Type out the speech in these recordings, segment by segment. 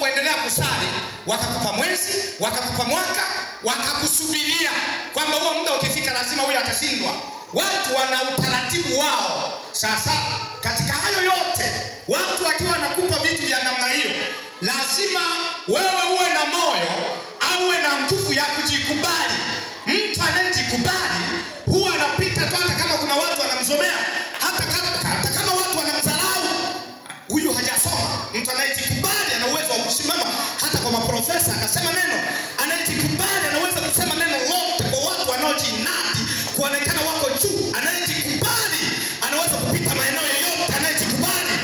unapoendelea kusali, wakakupa mwezi, wakakupa mwaka, wakakusubiria kwamba huo muda ukifika lazima huyu atashindwa. Watu wana utaratibu wao. Sasa katika hayo yote, watu wakiwa wanakupa vitu vya namna hiyo, lazima wewe uwe na moyo au uwe na nguvu ya kujikubali. Mtu anayejikubali huwa anapita tu, hata kama kuna watu wanamzomea, hata kama watu wanamdharau, huyu hajasoma. Mtu anayejikubali ana uwezo wa kusimama hata kwa maprofesa akasema neno. Anayejikubali anaweza kusema neno lote kwa watu wanaojinadi kuonekana wako juu. Anayejikubali anaweza kupita maeneo yote. Anayejikubali.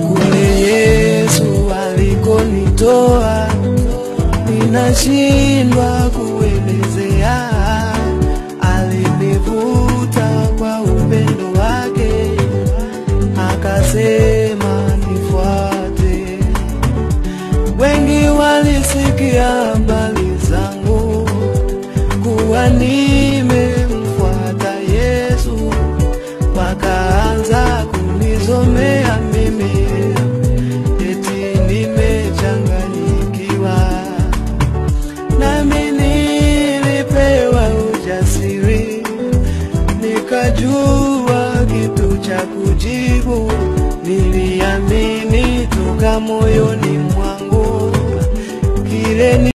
Kule Yesu alikonitoa ninashindwa kuelezea. Alinivuta kwa upendo wake, akasema nifuate. Wengi walisikia habari zangu kuwa nimemfuata Yesu, wakaanza kunizomea mimi eti nimechanganyikiwa. Nami nilipewa ujasiri, nikajua kitu cha kujibu. Niliamini toka moyoni mwangu kile